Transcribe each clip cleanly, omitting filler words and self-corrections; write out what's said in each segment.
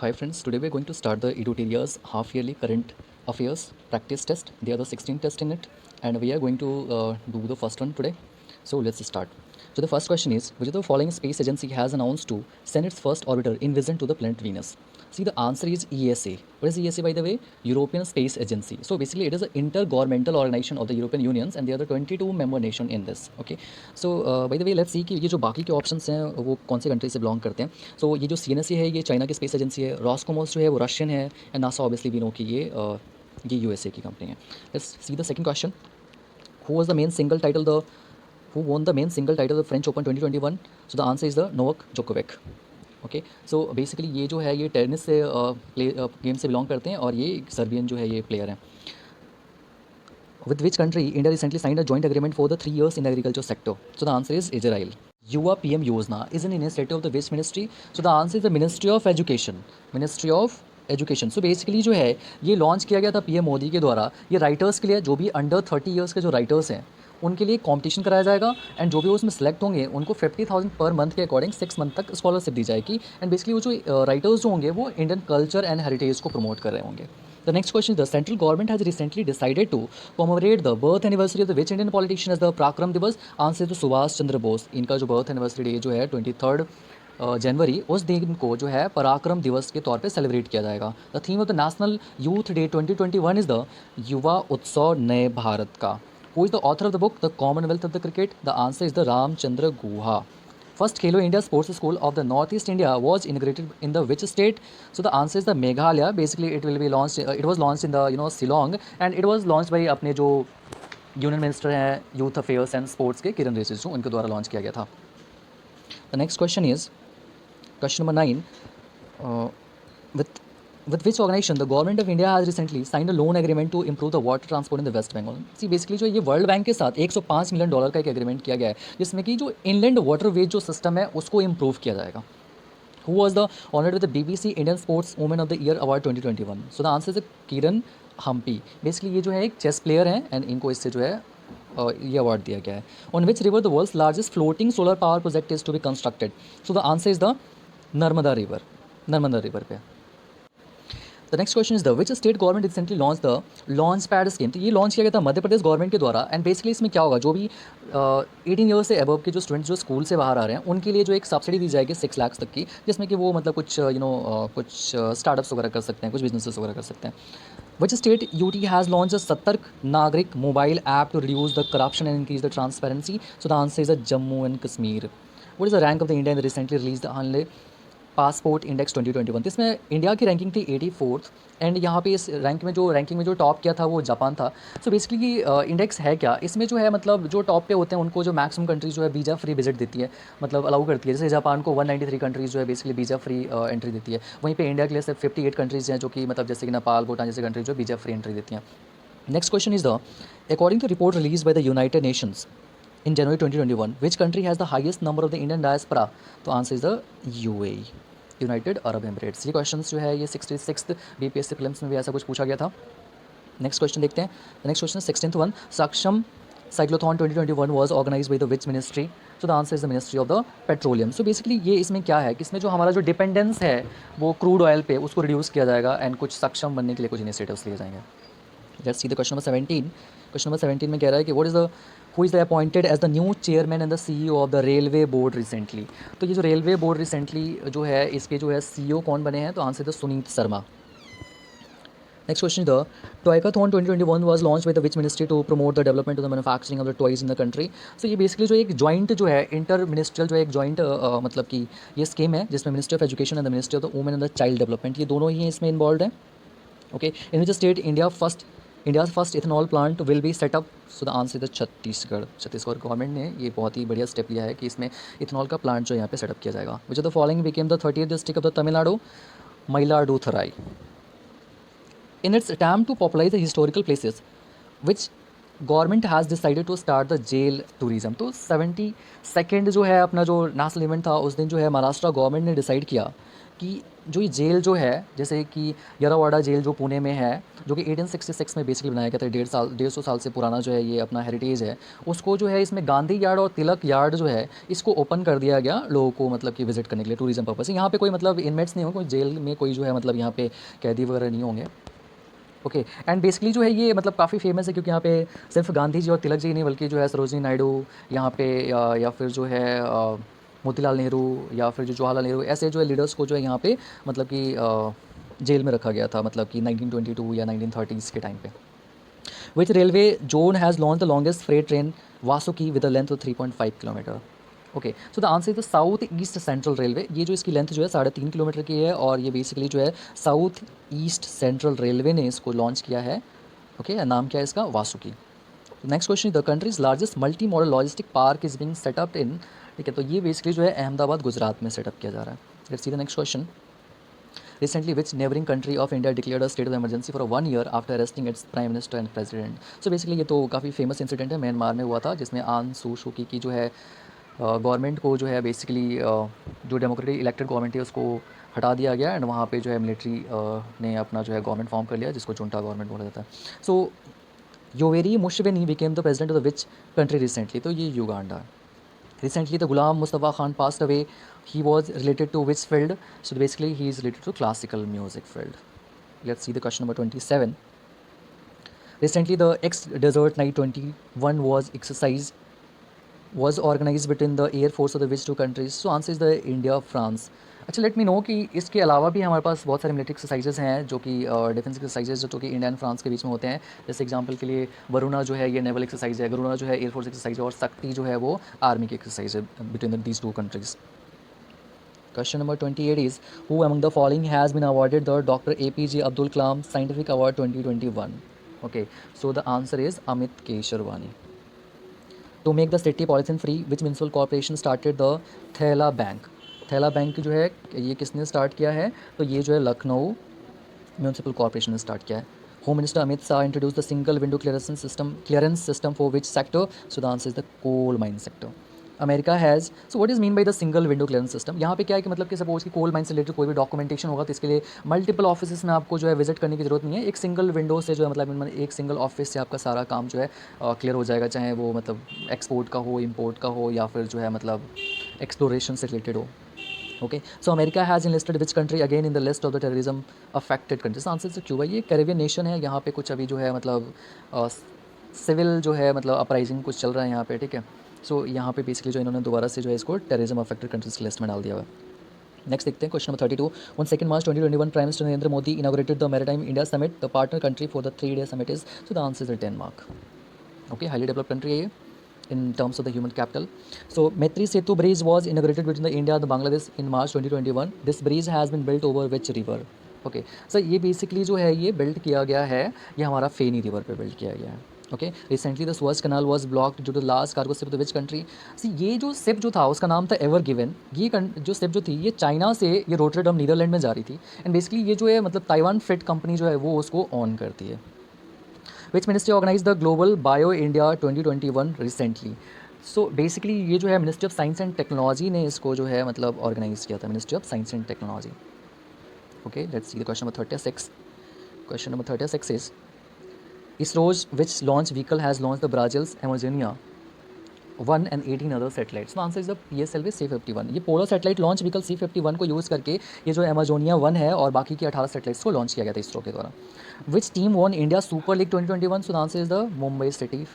Hi friends, today we're going to start the EduTeria's half-yearly current affairs practice test. There are the 16 tests in it and we are going to do the first one today. So let's start. So the first question is, which of the following space agency has announced to send its first orbiter InVision to the planet Venus? See, the answer is ESA. What is ESA, by the way? European Space Agency. So basically it is an intergovernmental organization of the European Unions and there are the 22 member nation in this. Okay. So by the way, let's see कि ये जो बाकी के options हैं वो कौन से country से बिलोंग करते हैं. So ये जो CNSA है ये चाइना की स्पेस एजेंसी है, रॉसकोमोस जो है वो रशियन है and NASA obviously we know कि ये USA की कंपनी है. Let's see the second question. Who was the main single title the who won the main single title of the French Open 2021? So the answer is the Novak Djokovic. Okay, so basically ये जो है ये tennis से game से belong करते हैं और ये सर्बियन जो है ये प्लेयर हैं. With which country India recently signed a joint agreement for the 3 years in the agriculture sector? So the answer is Israel. Yuva PM Yojana is an initiative of the which ministry? So the answer is the Ministry of Education. Ministry of education. So basically जो है ये launch किया गया था PM Modi के द्वारा. ये writers के लिए जो भी अंडर 30 ईयर्स के जो राइटर्स हैं उनके लिए कॉम्पिटिशन कराया जाएगा एंड जो भी उसमें सेलेक्ट होंगे उनको 50,000 पर मंथ के अकॉर्डिंग 6 मंथ तक स्कॉलरशिप दी जाएगी. एंड बेसिकली वो जो राइटर्स जो होंगे वो इंडियन कल्चर एंड हेरिटेज को प्रमोट कर रहे होंगे. The next question is, the central government has recently decided to commemorate the birth anniversary of the which Indian politician as the Parakram Divas? Answer to Subhash Chandra Bose. इनका जो birth anniversary day जो है 23 जनवरी, उस दिन को जो है पराक्रम दिवस के तौर पे सेलिब्रेट किया जाएगा. The theme of the national youth day 2021 is the युवा उत्सव नए भारत का. Who is the author of the book the Commonwealth of the cricket? The answer is the Ramachandra Guha. First Khelo India Sports School of the Northeast India was inaugurated in the which state? So the answer is the Meghalaya. Basically it will be launched. It was launched in the Shillong and it was launched by अपने जो union minister हैं youth affairs and sports के किरण रिजिजू, उनके द्वारा launch किया गया था. The next question is question number 9. With which organization the government of India has recently signed a loan agreement to improve the water transport in the West Bengal? See, basically जो ये world bank के साथ $105 million का एक agreement किया गया है जिसमें कि जो इनलैंड वाटरवेज जो सिस्टम है उसको इम्प्रूव किया जाएगा. Who was the honored with the BBC Indian Sports Woman of the Year Award 2021? So the answer is Kiran Hampi. Basically ये जो है एक चेस प्लेयर हैं एंड इनको इससे जो है ये अवार्ड दिया गया है. On which river the world's largest floating solar power project is to be constructed? So the answer is the Narmada river पे. The next question is the which state government recently launch the launch pad scheme? तो ये launch किया गया था Madhya Pradesh government के द्वारा. And basically इसमें क्या होगा, जो भी 18 ईयर्स से अबव के जो स्टूडेंट्स जो स्कूल से बाहर आ रहे हैं उनके लिए जो एक सब्सिडी दी जाएगी 6 लाख तक की, जिसमें कि वो मतलब कुछ कुछ स्टार्टअप्स वगैरह कर सकते हैं, कुछ बिजनेसेस वगैरह कर सकते हैं. Which state UT has launched a Satark Nagrik mobile app to reduce the corruption and increase the transparency? So the answer is Jammu and Kashmir. What is the rank of the India in the recently released Hanle passport index 2021? इसमें India की ranking थी 84th and यहाँ पे इस ranking में जो top किया था वो जापान था. सो बेसिकली इंडेक्स है क्या, इसमें जो है मतलब जो टॉप पे होते हैं उनको जो मैक्सिमम कंट्रीज जो है वीज़ा फ्री विजिट देती है, मतलब अलाउ करती है. जैसे जापान को 193 कंट्रीज़ जो है बेसिकली वीज़ा फ्री एंट्री देती है. वहीं पे इंडिया के लिए सिर्फ 58 कंट्रीज़ हैं जो कि मतलब जैसे कि नेपाल, भूटान जैसे कंट्रीज जो वीज़ा फ्री एंट्री देती हैं. Next question is the according to report release by the United Nations in January 2021, which country has the highest number of the Indian diaspora? तो answer is the UAE, United Arab Emirates. ये question जो है ये 66th BPSC prelims में भी ऐसा कुछ पूछा गया था. नेक्स्ट क्वेश्चन देखते हैं. Next question 16th one. Saksham cyclothon 2021 was organised by the which ministry? So the answer is the ministry of the petroleum. So basically ये इसमें क्या है कि इसमें जो हमारा जो डिपेंडेंस है वो क्रूड ऑयल पे उसको रिड्यूस किया जाएगा एंड कुछ सक्षम बनने के लिए कुछ इनिशिएटिव्स लिए जाएंगे. Let's see the question number 17. Question number 17 में कह रहा है कि what is the who is the appointed as the new chairman and the CEO of the railway board recently? तो ये जो रेलवे बोर्ड रिसेंटली जो है इसके जो है CEO कौन बने हैं? तो answer the Sunit Sharma. Next question the toycathon 2021 was launch by the which ministry to promote the development of the manufacturing of the toys in the country? So ये बेसिकली जो एक जॉइंट जो है इंटर मिनिस्ट्रियल जो एक जॉइंट मतलब कि ये स्कीम है जिसमें ministry of education and the ministry of the women and the child development ये दोनों ही इसमें इन्वॉल्व हैं. Okay, in which state India's first ethanol plant will be set up? So the answer is Chhattisgarh. Chhattisgarh government ने ये बहुत ही बढ़िया स्टेप लिया है कि इसमें इथेनॉल का प्लांट जो यहाँ पे सेटअप किया जाएगा. Which of the following became the 30th district of the Tamil Nadu? Mayiladuthurai. In its attempt to popularise the historical places which government has decided to start the jail tourism? तो 72nd जो है अपना जो नेशनल इवेंट था उस दिन जो है महाराष्ट्र गवर्नमेंट ने डिसाइड किया कि जो ये जेल जो है, जैसे कि यरावाड़ा जेल जो पुणे में है, जो कि 1866 में बेसिकली बनाया गया था, 150 साल से पुराना जो है ये अपना हेरिटेज है, उसको जो है इसमें गांधी यार्ड और तिलक यार्ड जो है इसको ओपन कर दिया गया लोगों को मतलब कि विजिट करने के लिए, टूरिज्म पर्पज़ से। यहाँ पे कोई मतलब इनमेट्स नहीं होंगे, कोई जेल में कोई जो है मतलब यहाँ पे कैदी वगैरह नहीं होंगे। ओके, एंड बेसिकली जो है ये मतलब काफ़ी फेमस है, क्योंकि यहाँ पे सिर्फ गांधी जी और तिलक जी नहीं बल्कि जो है सरोजिनी नायडू यहाँ पे या फिर जो है मोतीलाल नेहरू या फिर जो जवाहरलाल नेहरू, ऐसे जो है लीडर्स को जो है यहाँ पे मतलब कि जेल में रखा गया था, मतलब कि 1922 या 1930s के टाइम पे। विच railway zone has launch the longest freight train Vasuki with a length of 3.5 kilometre. Okay, so the answer is the south east central railway. ये जो इसकी लेंथ जो है 3.5 किलोमीटर की है, और ये बेसिकली जो है साउथ ईस्ट सेंट्रल रेलवे ने इसको लॉन्च किया है। ओके, नाम क्या है इसका? Vasuki. Next question, the country's largest multi modal logistic park is being set up in, ठीक है, तो ये बेसिकली जो है अहमदाबाद गुजरात में सेटअप किया जा रहा है। Let's see the next question, recently which neighboring country of India declared a state of emergency for 1 year after arresting its prime minister and president? So basically ये तो काफ़ी फेमस इंसिडेंट है, म्यांमार में हुआ था, जिसमें आन सू शूकी की जो है गवर्नमेंट को जो है बेसिकली जो डेमोक्रेटिक इलेक्टेड गवर्नमेंट है उसको हटा दिया गया, एंड वहाँ पे जो है मिलिट्री ने अपना जो है गवर्नमेंट फॉर्म कर लिया, जिसको जुंटा गवर्नमेंट बोला जाता है। So Yoweri Museveni became the president of the which country recently? तो ये युगांडा है। Recently, the Ghulam Mustafa Khan passed away. He was related to which field? So basically, he is related to classical music field. Let's see the question number 27. Recently, the ex-Desert Night 21 was organized between the Air Force of the which two countries? So answer is the India, France. अच्छा, let me know कि इसके अलावा भी हमारे पास बहुत सारे military exercises हैं जो कि डिफेंस एक्सरसाइजेज जो कि इंडिया एंड फ्रांस के बीच में होते हैं। जैसे एग्जांपल के लिए वरुणा जो है ये नेवल एक्सरसाइज है, गरुणा जो है एयरफोर्स एक्सरसाइज है, और शक्ति जो है वो आर्मी की एक्सरसाइज है between these two countries. Question number 28 is, who among the following has been awarded the Dr. APJ Abdul Kalam Scientific Award 2021? Okay, so the answer is Amit Kesharwani. To make the city polythene free, which municipal corporation started the थैला bank? थैला bank जो है ये किसने start किया है? तो ये जो है लखनऊ म्यूनसिपल कॉर्पोरेशन ने स्टार्ट किया है। Home minister Amit Shah introduce the single window clearance system for which sector? So the answer is the coal mine sector. America has, so what is mean by the single window clearance system? यहाँ पे क्या है कि मतलब कि suppose कि coal mine से related कोई भी डॉक्यूमेंटेशन होगा तो इसके लिए मल्टीपल ऑफिस में आपको जो है विजिट करने की जरूरत नहीं है। एक सिंगल विंडो से जो है मतलब एक सिंगल ऑफिस से आपका सारा काम जो है क्लियर हो जाएगा, चाहे वो मतलब एक्सपोर्ट का हो, इम्पोर्ट का हो, या फिर जो है मतलब एक्सप्लोरेशन से रिलेटेड हो। Okay, so America has enlisted which country again in the list of the terrorism affected countries? Answer से क्यूबा। ये कैरेबियन नेशन है, यहाँ पे कुछ अभी जो है मतलब सिविल जो है मतलब अपराइजिंग कुछ चल रहा है यहाँ पे, ठीक है। सो यहाँ पे बेसिकली जो इन्होंने दोबारा से जो है इसको टेररिज्म अफेक्टेड कंट्रीज की लिस्ट में डाल दिया हुआ है। नेक्स्ट देखते हैं question number 32। On 2 March 2021 prime minister Narendra Modi inaugurated the maritime India summit, the partner country for the 3-day summit is? So the answer is Denmark. Okay, highly developed country है ये in terms of the human capital. So Maitri Setu bridge was inaugurated between the India and the Bangladesh in March 2021. This bridge has been built over which river? Okay, so ये basically जो है ये build किया गया है, ये हमारा फेनी river पे build किया गया है। Okay, recently the Suez canal was blocked due to last cargo ship, which country? See ये जो शिप जो था उसका नाम था एवर गिवन। ये जो शिप जो थी ये चाइना से ये रोटरडम नीदरलैंड में जा रही थी, एंड बेसिकली ये जो है मतलब ताइवान फ्रेट कंपनी जो है वो उसको ऑन करती है। Which ministry organise the global bio India 2021 recently? So basically ये जो है ministry of science and technology ने इसको जो है मतलब ऑर्गेनाइज किया था, ministry of science and technology. Okay, let's see the question number 36। Question number 36 इज, ISRO's which launch vehicle has launched the Brazil's Amazonia 1 and 18 other satellites? The answer is the PSLV C51। ये polar satellite launch vehicle C51 को use करके ये जो एमाजोनिया 1 है और बाकी की 18 सैटेलाइट्स को लॉन्च किया गया था इसरो के द्वारा। Which team won India super league 2021? So the answer is the Mumbai city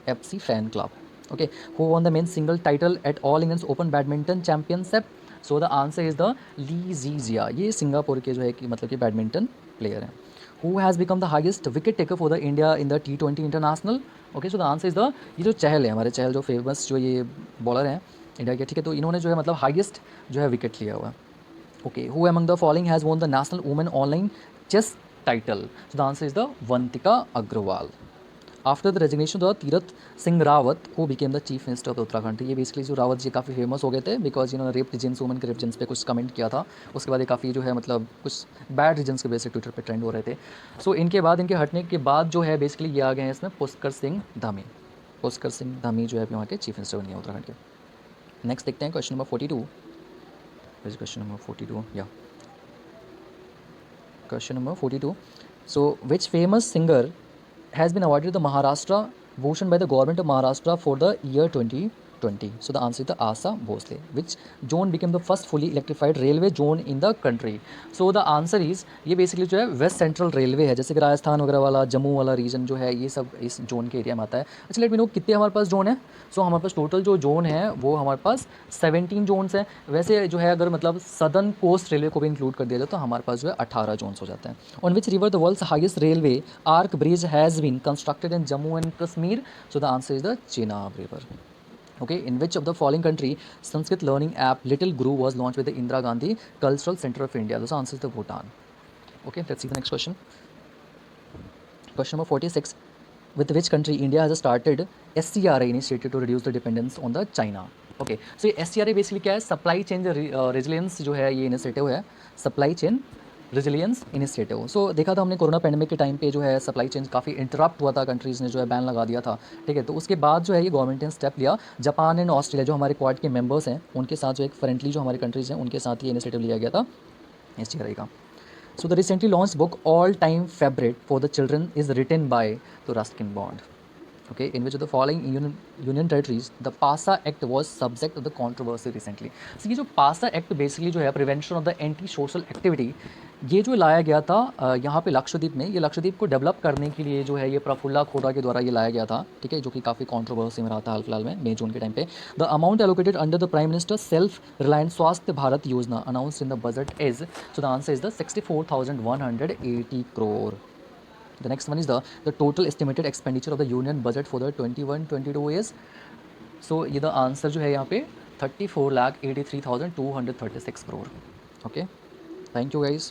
FC fan club. Okay, who won the men single title at all Indians open badminton championship? So the answer is the Li Jiajia. ये Singapore के जो है कि मतलब कि badminton player हैं। Who has become the highest wicket taker for the India in the T20 international? Okay, so the answer is the, ये जो चहल है हमारे चहल जो फेमस जो ये बॉलर हैं इंडिया के, ठीक है, तो इन्होंने जो है मतलब हाईएस्ट जो है विकेट लिया हुआ है। Okay, who among the following has won the national women online chess title? So the answer is the Vantika Agarwal. After the resignation of Tirath Singh Rawat who became the chief minister of Uttarakhand? ये बेसिकली जो रावत जी काफ़ी famous हो गए थे because इन्होंने rape regions, women के rape regions पे कुछ कमेंट किया था, उसके बाद ये काफ़ी जो है मतलब कुछ बैड रीजन्स के वजह से ट्विटर पे ट्रेंड हो रहे थे। सो इनके बाद, इनके हटने के बाद जो है बेसिकली ये आ गए हैं इसमें पुष्कर सिंह धामी। पुष्कर सिंह धामी जो है वहाँ के चीफ मिनिस्टर बन गए उत्तराखंड के। नेक्स्ट देखते हैं क्वेश्चन नंबर 42। क्वेश्चन नंबर 42 या Question number 42. So, which famous singer has been awarded the Maharashtra Bhushan by the government of Maharashtra for the year 2020? So, the answer is the Asa Bhosle. Which zone became the first fully electrified railway zone in the country? So, the answer is ये basically जो है waste central railway है, जैसे कि राजस्थान वगैरह वाला, जम्मू वाला reason जो है, ये सब इस जोन के एरिया में आता है. अच्छा, लेट मी नो कितने हमारे पास जोन है. सो हमारे पास टोटल जो जोन है वो हमारे पास 17 जोन्स हैं. वैसे जो है अगर मतलब सदर्न कोस्ट रेलवे को भी इंक्लूड कर दिया जाए तो हमारे पास जो है 18 जोन्स हो जाते हैं. On which river the world's highest railway arch bridge has been constructed in Jammu and Kashmir? So the answer is the Chenab river. Okay, in which of the following country Sanskrit learning app Little Guru was launched with the Indira Gandhi Cultural Center of India? The answer is the Bhutan. Okay, let's see the next question. Question number 46. With which country India has started SCRA initiative to reduce the dependence on the China? Okay, so ये SCRA basically क्या है? Supply chain resilience जो है ये initiative है, supply chain resilience initiative. सो देखा था हमने कोरोना पेंडेमिक के टाइम पे जो है सप्लाई चेन काफ़ी इंटरप्ट हुआ था, कंट्रीज़ ने जो है बैन लगा दिया था. ठीक है, तो उसके बाद जो है ये गवर्नमेंट ने स्टेप लिया. जापान एंड ऑस्ट्रेलिया जो हमारे क्वाड के मेंबर्स हैं उनके साथ जो एक फ्रेंडली जो हमारी कंट्रीज़ हैं उनके साथ ये इनिशिएटिव लिया गया था SCRA का. So the recently launched book All Time Favorite for the Children is written by the Ruskin Bond. Okay, in which of the following union territories the PASA Act was subject of the controversy recently? So ये जो PASA Act basically जो है prevention of the anti social activity, ये जो लाया गया था यहाँ पे लक्षद्वीप में, ये लक्षद्वीप को डेवलप करने के लिए जो है ये प्रफुल्ला खोड़ा के द्वारा ये लाया गया था. ठीक है, जो कि काफ़ी कंट्रोवर्सी में रहा था हाल फिलहाल में मई जून के टाइम पे. The amount allocated under the prime minister self reliance स्वास्थ्य भारत योजना announced in the budget is? So the answer is the 64,180 crore. The next one is the total estimated expenditure of the union budget for the 21-22 years. So ये the answer जो है यहाँ पे 34,83,236 crore. Okay, thank you guys.